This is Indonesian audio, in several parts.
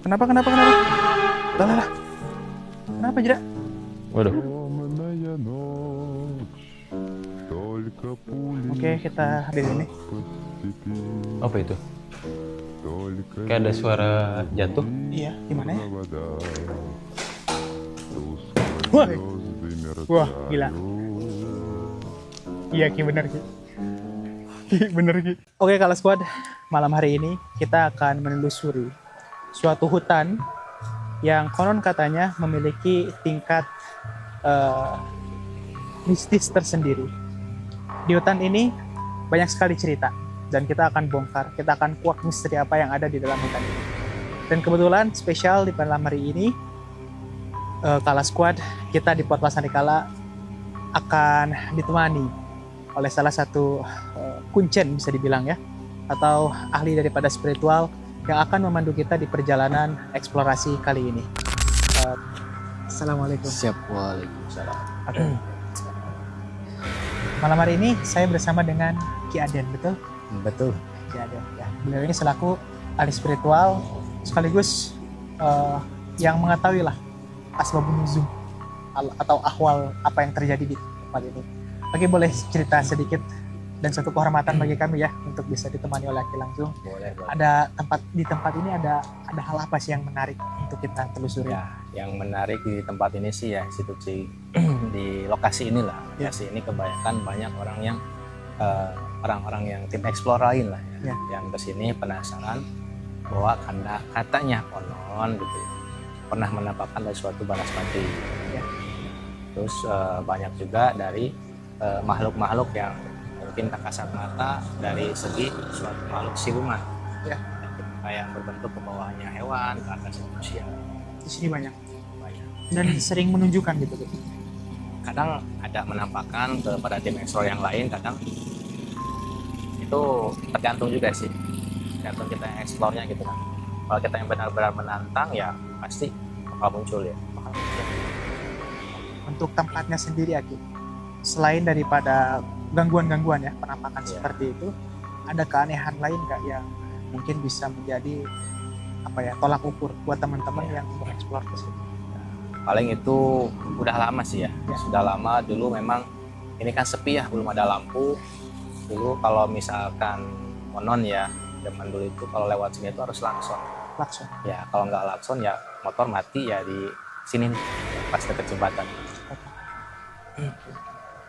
Kenapa? Lah. Kenapa, Jera? Waduh. Oke, kita di sini. Apa itu? Kayak ada suara jatuh. Iya, di mana ya? Wah. Wah, gila. Iya, Ki, bener, Ki. Bener, Ki. Oke, kalau squad, malam hari ini kita akan menelusuri suatu hutan yang konon katanya memiliki tingkat mistis tersendiri. Di hutan ini banyak sekali cerita dan kita akan bongkar, kita akan kuak misteri apa yang ada di dalam hutan ini. Dan kebetulan spesial di malam hari ini, Kala Squad, kita di Podcast Sandikala akan ditemani oleh salah satu kuncen bisa dibilang ya, atau ahli daripada spiritual yang akan memandu kita di perjalanan eksplorasi kali ini. Assalamualaikum. Siap, waalaikumsalam. Oke. Malam hari ini saya bersama dengan Ki Aden, betul? Betul. Ki Aden. Ya. Beliau ini selaku ahli spiritual sekaligus yang mengetahui lah asbabun nuzul atau ahwal apa yang terjadi di tempat ini. Oke, boleh cerita sedikit dan suatu kehormatan bagi kami ya untuk bisa ditemani oleh Ki langsung. Boleh. Ada di tempat ini ada hal apa sih yang menarik untuk kita telusuri? Ya, yang menarik di tempat ini sih ya institusi di lokasi inilah. Lokasi ini kebanyakan banyak orang yang orang-orang yang tim explore lain lah ya, yang kesini penasaran bahwa katanya konon gitu pernah menampakkan dari suatu banaspati. Ya. Terus banyak juga dari makhluk-makhluk yang mungkin tak kasat mata dari segi suatu makhluk siluman. Ya. Yang berbentuk ke bawahnya hewan, ke atas manusia. Di sini banyak. Dan sering menunjukkan gitu. Kadang ada menampakkan kepada tim explore yang lain, kadang itu tergantung juga sih, tergantung kita yang explore-nya gitu kan. Kalau kita yang benar-benar menantang ya pasti bakal muncul ya. Untuk tempatnya sendiri Aki, selain daripada gangguan-gangguan ya penampakan seperti itu, ada keanehan lain nggak yang mungkin bisa menjadi apa ya tolak ukur buat teman-teman yang mau eksplor ke sini? Paling itu udah lama sih ya. Sudah lama. Dulu memang ini kan sepi ya, belum ada lampu. Dulu kalau misalkan monon ya, zaman dulu itu kalau lewat sini itu harus langsung ya, kalau nggak langsung ya motor mati ya di sini nih, pas dekat jembatan.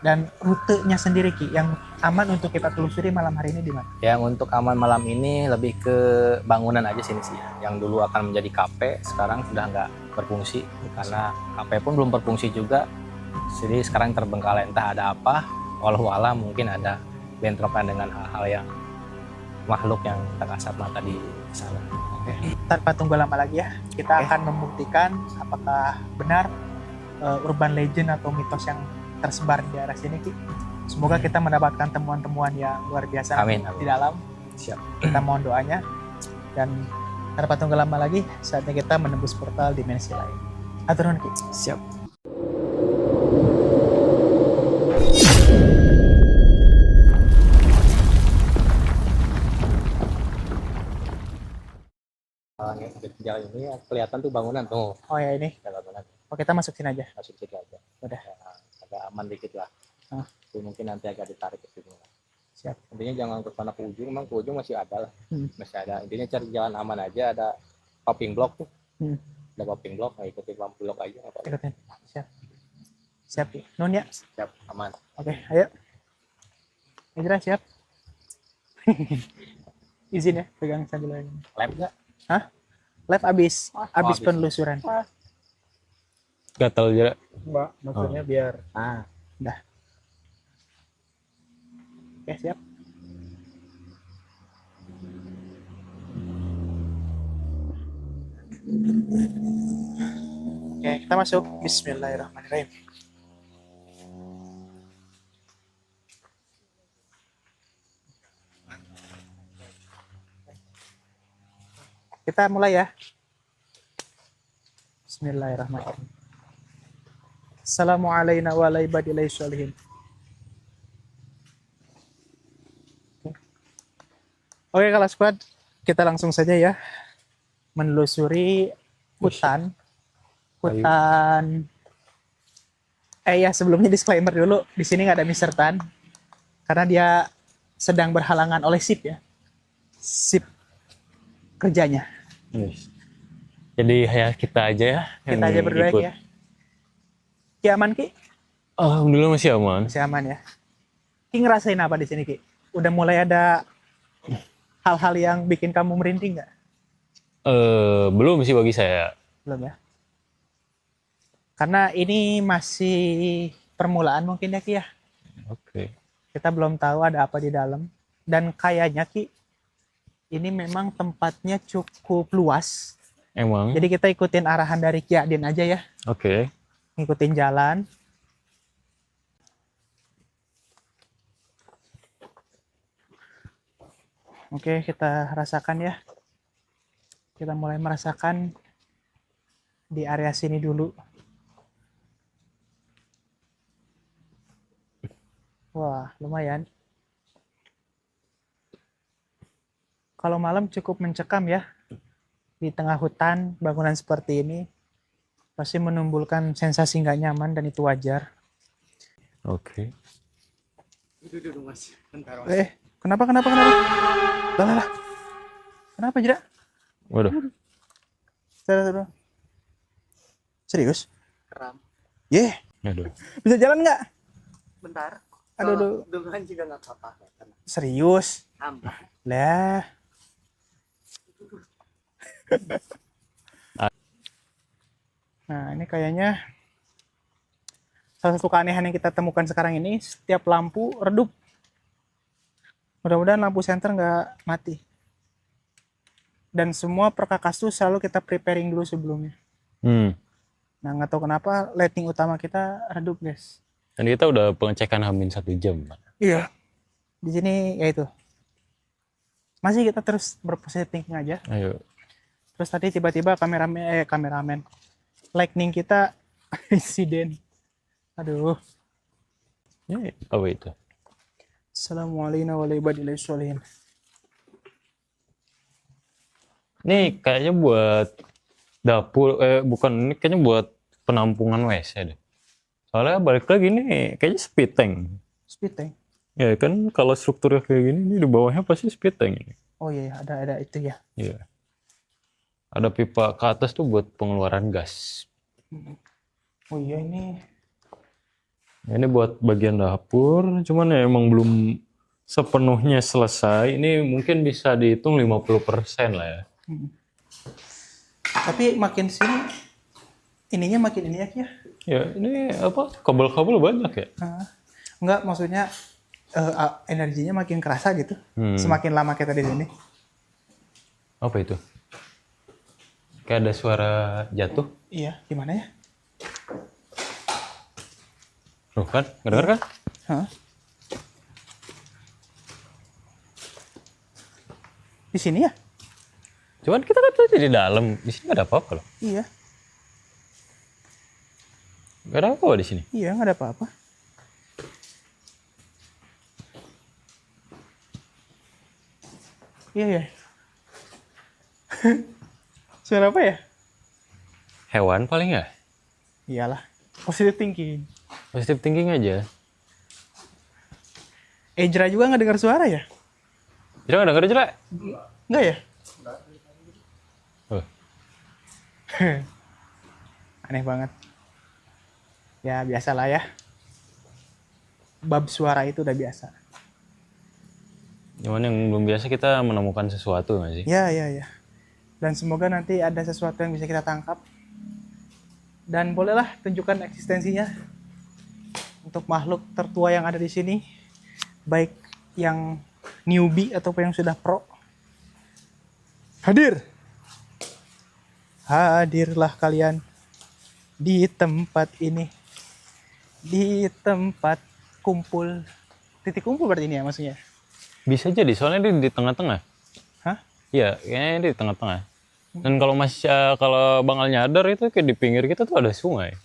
Dan rutenya sendiri Ki yang aman untuk kita telusuri malam hari ini di mana? Yang untuk aman malam ini lebih ke bangunan aja sini sih ya. Yang dulu akan menjadi kafe sekarang sudah nggak berfungsi karena kafe pun belum berfungsi juga. Jadi sekarang terbengkalai, entah ada apa. Walau alam mungkin ada bentrokan dengan hal-hal yang makhluk yang tak kasat mata di sana. Tanpa tunggu lama lagi ya, kita akan membuktikan apakah benar urban legend atau mitos yang tersebar di daerah sini Ki. Semoga kita mendapatkan temuan-temuan yang luar biasa di dalam. Siap. Kita mohon doanya dan tanpa tunggu lama lagi saatnya kita menembus portal dimensi lain. Atur nuhun Ki. Siap. Jalan ini ya, kelihatan tuh bangunan tuh. Oh ya ini. Bangunan. Oh kita masuk sini aja. Masuk situ aja. Udah. Ya, agak aman dikit lah. Tapi mungkin nanti agak ditarik ke sini. Siap. Intinya jangan ke sana ke ujung, memang ke ujung masih ada lah. Masih ada. Intinya cari jalan aman aja, ada popping block tuh. Ada popping block, nah ikutin lampu block aja. Ikutin. Siap. Siap Ki. Nun ya. Siap, aman. Oke, ayo. Hijrah siap. Izin ya, pegang sambil ini. Lab nggak? Hah? Lab abis penelusuran. Gatal aja. Mbak, maksudnya biar. Udah. Oke, siap. Oke, kita masuk. Bismillahirrahmanirrahim. Kita mulai ya. Bismillahirrahmanirrahim. Assalamualaikum warahmatullahi wabarakatuh. Oke, kalau squad, kita langsung saja ya menelusuri hutan. Ya sebelumnya disclaimer dulu, di sini nggak ada Mr. Tan karena dia sedang berhalangan oleh sip ya, sip kerjanya. Yes. Jadi ya kita aja ya. Kita yang aja berdua ikut. ya. Ki aman Ki? Alhamdulillah masih aman. Masih aman ya. Ki ngerasain apa di sini Ki? Udah mulai ada hal-hal yang bikin kamu merinding nggak? Belum sih bagi saya. Belum ya. Karena ini masih permulaan mungkin ya Ki ya. Oke. Kita belum tahu ada apa di dalam. Dan kayaknya Ki, ini memang tempatnya cukup luas. Emang. Jadi kita ikutin arahan dari Ki Adin aja ya. Oke. Ngikutin jalan. Oke, kita rasakan ya. Kita mulai merasakan di area sini dulu. Wah, lumayan. Kalau malam cukup mencekam ya. Di tengah hutan, bangunan seperti ini pasti menimbulkan sensasi nggak nyaman dan itu wajar. Oke. Duduk Mas. Bentar Mas. Kenapa? Lah. Kenapa Jira? Waduh. Saudara. Serius? Kram. Aduh. Bisa jalan nggak? Bentar. Aduh. Dengan juga nggak apa-apa. Serius? Aman. Lah. Nah, ini kayaknya salah satu keanehan yang kita temukan sekarang ini, setiap lampu redup. Mudah-mudahan lampu senter nggak mati. Dan semua perkakas tuh selalu kita preparing dulu sebelumnya. Nah, nggak tahu kenapa lighting utama kita redup, guys. Dan kita udah pengecekan hamin 1 jam. Iya. Di sini ya itu. Masih kita terus berpositif thinking aja. Ayo. Terus tadi tiba-tiba kameramen lightning kita insiden. Aduh. Ya, apa itu? Assalamualaikum warahmatullahi wabarakatuh. Ini kayaknya buat dapur, bukan, ini kayaknya buat penampungan WC deh. Soalnya balik lagi nih, kayaknya speed tank. Speed tank. Ya kan kalau strukturnya kayak gini, ini di bawahnya pasti speed tank ini. Oh iya, ada itu ya. Iya. Ada pipa ke atas tuh buat pengeluaran gas. Oh iya ini. Ini buat bagian dapur, cuman ya emang belum sepenuhnya selesai. Ini mungkin bisa dihitung 50% lah ya. Tapi makin sini ininya makin ini ya. Ya ini apa, kabel-kabel banyak ya. Enggak, maksudnya energinya makin kerasa gitu. Semakin lama kita di sini. Apa itu? Kayak ada suara jatuh. Iya, gimana ya? Tuh kan, ngedenger kan? Hah? Di sini ya? Cuman kita kan tadi di dalam, di sini nggak ada apa-apa loh. Iya. Nggak ada apa-apa di sini. Iya, nggak ada apa-apa. Iya ya. Suara apa ya? Hewan paling ya? Iyalah, positive thinking. Positive thinking aja. Ejra juga nggak dengar suara ya? Jadi nggak denger jelek? Nggak ya? Oh. Aneh banget. Ya biasalah ya. Bab suara itu udah biasa. Cuman yang belum biasa kita menemukan sesuatu nggak sih? Ya. Dan semoga nanti ada sesuatu yang bisa kita tangkap. Dan bolehlah tunjukkan eksistensinya untuk makhluk tertua yang ada di sini, baik yang newbie ataupun yang sudah pro. Hadirlah kalian di tempat ini, di tempat kumpul. Titik kumpul berarti ini ya maksudnya? Bisa jadi, soalnya dia di tengah-tengah. Hah? Iya, kayaknya dia di tengah-tengah. Dan kalau kalau Bang Al nyadar itu kayak di pinggir kita tuh ada sungai.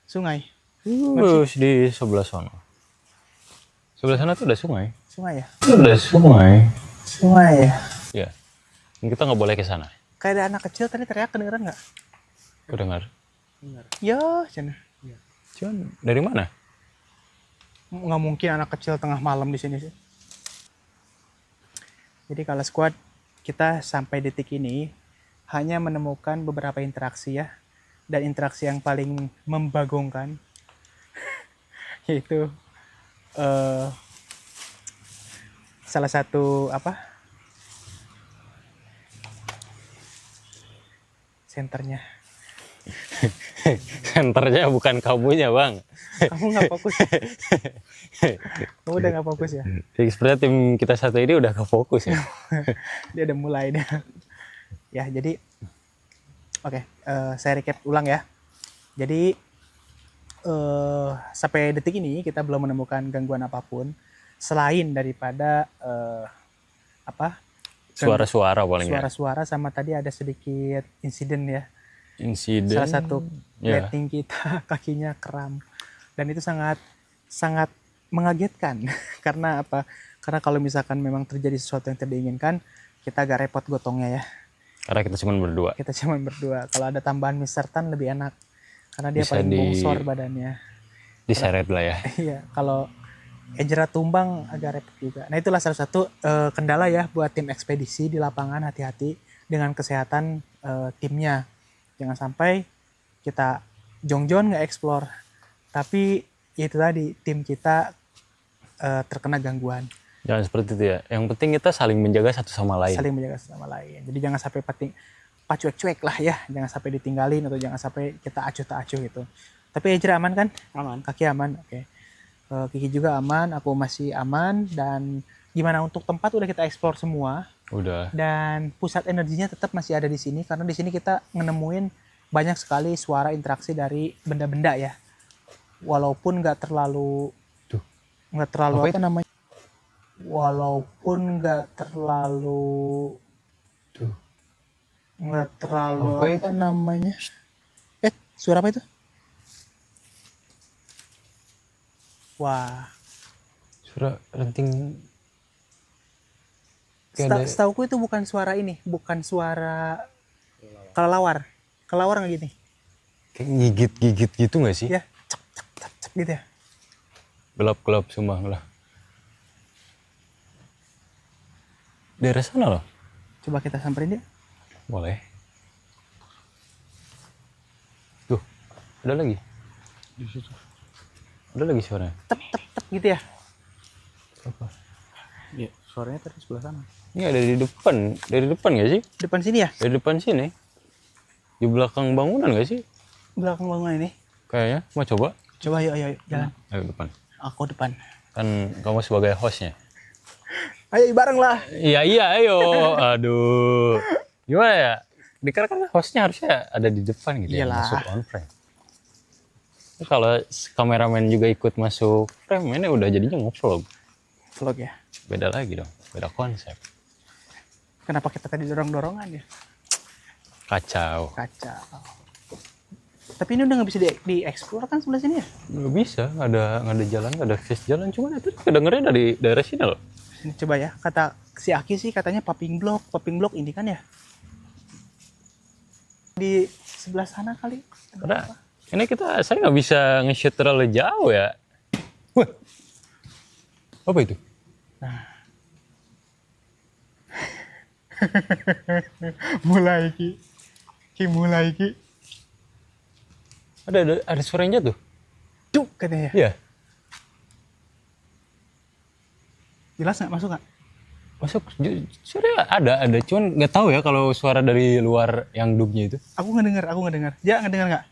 Sungai? Terus di sebelah sana. Sebelah sana tuh ada sungai. Sungai ya? Ada sungai. Sungai ya? Iya. Dan kita nggak boleh ke sana. Kayak ada anak kecil tadi teriak, kedengeran nggak? Kedengar. Ya, cina. Cuman dari mana? Nggak mungkin anak kecil tengah malam di sini sih. Jadi kalau squad, kita sampai detik ini hanya menemukan beberapa interaksi ya. Dan interaksi yang paling membagongkan yaitu salah satu senternya. Senternya bukan kamunya, Bang. Kamu nggak fokus. Kamu udah nggak fokus ya? Sepertinya tim kita satu ini udah gak fokus ya. Dia udah mulai deh. Ya, jadi oke, saya recap ulang ya. Jadi sampai detik ini kita belum menemukan gangguan apapun selain daripada Suara-suara paling ya. suara-suara sama tadi ada sedikit insiden ya. Insiden. Salah satu ya. lighting kita kakinya kram dan itu sangat sangat mengagetkan karena apa? Karena kalau misalkan memang terjadi sesuatu yang tidak diinginkan, kita agak repot gotongnya ya. Karena kita cuma berdua. Kita cuma berdua. Kalau ada tambahan Mr. Tan lebih enak karena dia Bisa paling bongsor badannya. Diseret lah ya. Iya, kalau Ejra tumbang agak repot juga. Nah, itulah salah satu kendala ya buat tim ekspedisi di lapangan, hati-hati dengan kesehatan timnya. Jangan sampai kita jongjon nggak explore, tapi ya itu tadi tim kita terkena gangguan. Jangan seperti itu ya. Yang penting kita saling menjaga satu sama lain. Saling menjaga satu sama lain. Jadi jangan sampai pacuek-cuek lah ya. Jangan sampai ditinggalin atau jangan sampai kita acuh tak acuh gitu. Tapi Ejra aman kan? Aman. Kaki aman. Oke. Kiki juga aman. Aku masih aman. Dan gimana untuk tempat udah kita explore semua. Udah. Dan pusat energinya tetap masih ada di sini karena di sini kita nemuin banyak sekali suara interaksi dari benda-benda ya. Walaupun nggak terlalu apa namanya? Walaupun nggak terlalu apa namanya? Suara apa itu? Wah. Suara renting. Setauku itu bukan suara ini, bukan suara kelelawar. Kelelawar nggak gini? Kayak gigit-gigit gitu nggak sih? Ya, cek gitu ya. Gelap-gelap semua lah. Daerah sana loh. Coba kita samperin dia. Boleh. Tuh, ada lagi. Di situ. Ada lagi suaranya. Tep gitu ya. Apa? Iya, suaranya tadi sebelah sana. Ini ada di depan nggak sih? Depan sini ya? Dari depan sini. Di belakang bangunan nggak sih? Belakang bangunan ini. Kayaknya. Mau coba? Coba ayo jalan. Ayo depan. Aku depan. Kan kamu sebagai hostnya. Ayo bareng lah. Iya ayo. Aduh. Gimana ya? Dikira kan hostnya harusnya ada di depan gitu. Iyalah. Ya, masuk on frame. Tapi kalau kameramen juga ikut masuk frame, ini udah jadinya nge-vlog. Vlog ya. Beda lagi dong. Beda konsep. Kenapa kita tadi dorong-dorongan ya? Kacau. Tapi ini udah nggak bisa dieksplor kan sebelah sini ya? Nggak bisa, nggak ada jalan, nggak ada akses jalan. Cuma itu kedengerannya dari daerah sini loh. Ini coba ya, kata si Aki sih katanya popping block ini kan ya? Di sebelah sana kali. Karena ini saya nggak bisa nge-shoot terlalu jauh ya. Wah, apa itu? mulai Ki. Ada suara yang jatuh. Cuk katanya. Iya. Jelas nggak masuk nggak? Masuk suara ada. Cuman nggak tahu ya kalau suara dari luar yang dugnya itu. Aku nggak dengar. Ya nggak dengar nggak?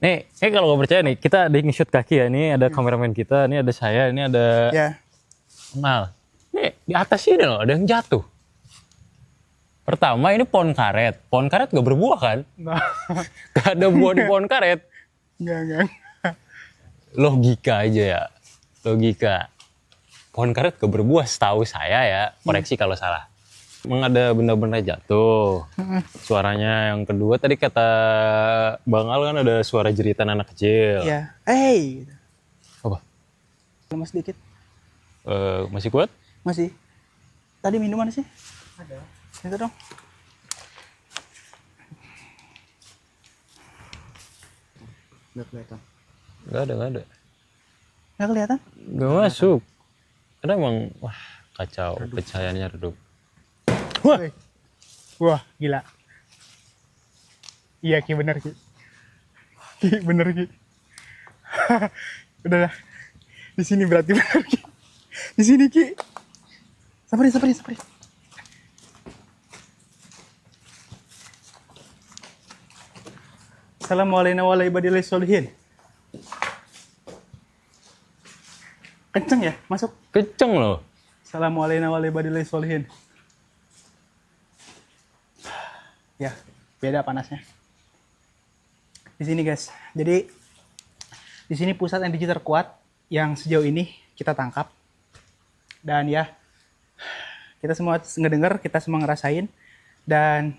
Nih kalau nggak percaya nih, kita ada nge-shoot kaki ya. Ini ada kameramen kita, ini ada saya, ini ada Ya. Kenal. Nih di atas sini loh ada yang jatuh. Pertama ini pohon karet gak berbuah kan? Gak ada buah di pohon karet. Enggak. Logika aja ya. Logika. Pohon karet gak berbuah setahu saya ya. Koreksi kalau salah. Emang ada benda-benda jatuh. Suaranya yang kedua tadi kata Bang Al kan ada suara jeritan anak kecil. Iya. Apa? Lemas sedikit. Masih kuat? Masih. Tadi minuman sih? Ada. Itu dong. Nggak kelihatan. Nggak ada. Nggak kelihatan? Nggak masuk. Karena emang, wah kacau, pecahannya redup. Wah, gila. Iya Ki, bener Ki. Bener Ki. Udah lah. Di sini berarti bener Ki. Di sini Ki. Sabarin. Assalamualaikum warahmatullahi wabarakatuh. Kenceng ya, masuk. Kenceng loh. Assalamualaikum warahmatullahi wabarakatuh. Ya, beda panasnya. Di sini guys. Jadi di sini pusat energi terkuat yang sejauh ini kita tangkap. Dan ya, kita semua ngedenger, kita semua ngerasain, dan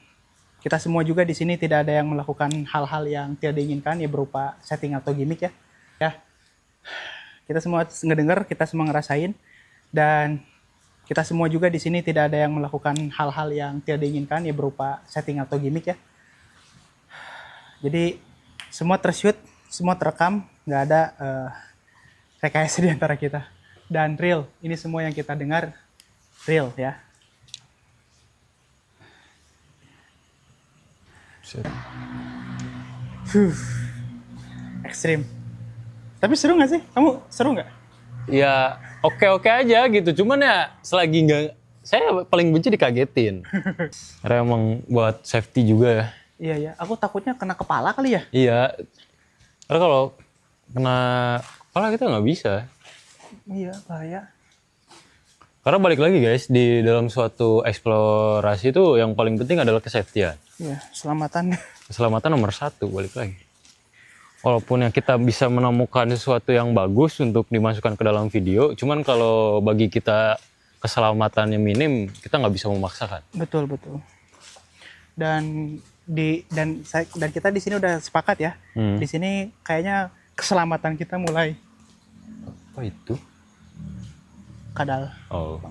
kita semua juga di sini tidak ada yang melakukan hal-hal yang tidak diinginkan ya, berupa setting atau gimmick ya. Ya, kita semua ngedenger, kita semua ngerasain, dan kita semua juga di sini tidak ada yang melakukan hal-hal yang tidak diinginkan ya, berupa setting atau gimmick ya. Jadi semua tershoot, semua terekam, nggak ada rekayasa di antara kita. Dan real, ini semua yang kita dengar real ya. Ekstrim. Tapi seru nggak sih? Kamu seru nggak? Ya oke aja gitu. Cuman ya selagi nggak, saya paling benci dikagetin. Karena emang buat safety juga ya. Iya. Aku takutnya kena kepala kali ya. Iya. Karena kalau kena kepala kita nggak bisa. Iya, bahaya. Karena balik lagi guys, di dalam suatu eksplorasi itu yang paling penting adalah kesafetyan. Iya, selamatan. Keselamatan nomor 1, balik lagi. Walaupun yang kita bisa menemukan sesuatu yang bagus untuk dimasukkan ke dalam video, cuman kalau bagi kita keselamatannya minim, kita nggak bisa memaksakan. Betul. Dan kita di sini udah sepakat ya. Di sini kayaknya keselamatan kita mulai Apa itu? kadal. Oh.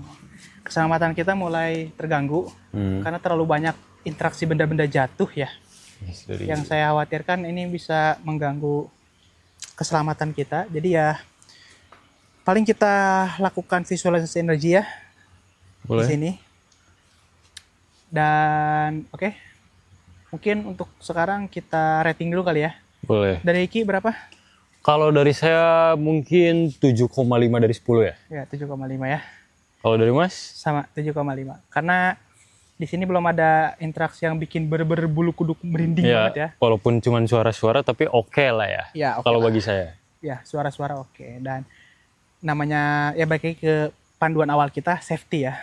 Keselamatan kita mulai terganggu karena terlalu banyak interaksi benda-benda jatuh ya. Yes, dari... Yang saya khawatirkan ini bisa mengganggu keselamatan kita. Jadi ya paling kita lakukan visualisasi energi ya. Boleh. Di sini. Dan oke. Mungkin untuk sekarang kita rating dulu kali ya. Boleh. Dari Iki berapa? Kalau dari saya mungkin 7,5 dari 10 ya. Ya, 7,5 ya. Kalau dari Mas? Sama 7,5. Karena di sini belum ada interaksi yang bikin bener-bener bulu kuduk merinding banget ya. Walaupun cuma suara-suara tapi oke lah ya. Ya, oke kalau lah. bagi saya. Ya, suara-suara oke. Dan namanya ya balik lagi ke panduan awal kita, safety ya.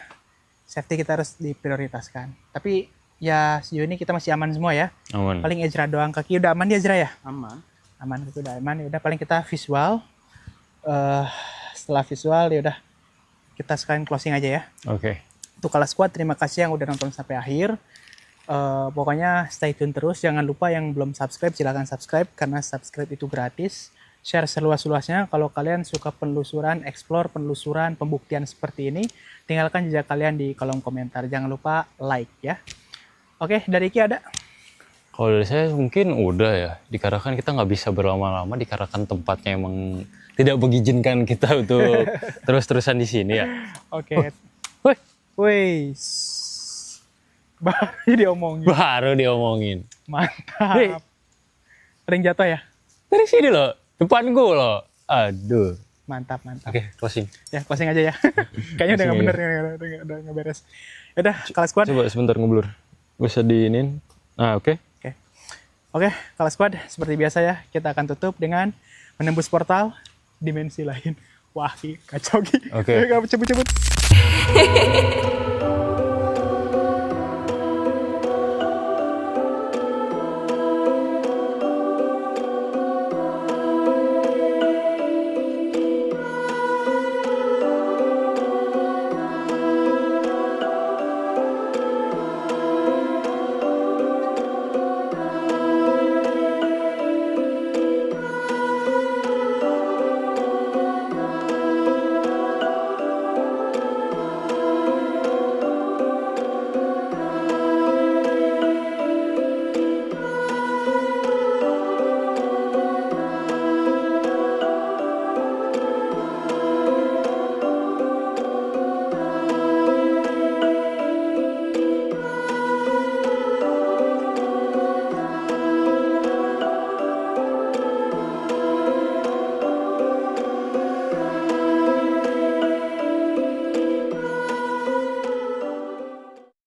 Safety kita harus diprioritaskan. Tapi ya sejauh ini kita masih aman semua ya. Aman. Paling Ezra doang, kaki udah aman dia Ezra ya? Aman. Aman, kaki udah aman. Ya udah paling kita visual. Setelah visual ya udah kita sekalian closing aja ya. Oke. Untuk Kala Squad, terima kasih yang udah nonton sampai akhir. Pokoknya stay tune terus. Jangan lupa yang belum subscribe, silahkan subscribe. Karena subscribe itu gratis. Share seluas-luasnya. Kalau kalian suka penelusuran, explore, penelusuran, pembuktian seperti ini, tinggalkan jejak kalian di kolom komentar. Jangan lupa like ya. Oke, dari Iki ada? Kalau dari saya mungkin udah ya. Dikarenakan kita nggak bisa berlama-lama. Dikarenakan tempatnya emang tidak mengizinkan kita untuk terus-terusan di sini ya. Oke. Wih. Baru diomongin. Baru diomongin. Mantap. Hei. Ada yang jatuh ya? Dari sini loh. Depan gue loh. Aduh. Mantap. Oke, closing. Ya, closing aja ya. Kayaknya udah nggak Closing bener, udah nggak beres. Yaudah, Kala Squad. Coba sebentar ngeblur. Bisa diinin. Nah, oke. Oke, Kala Squad, seperti biasa ya, kita akan tutup dengan menembus portal dimensi lain. Wah, Ki, kacau Ki. Oke. Cabut.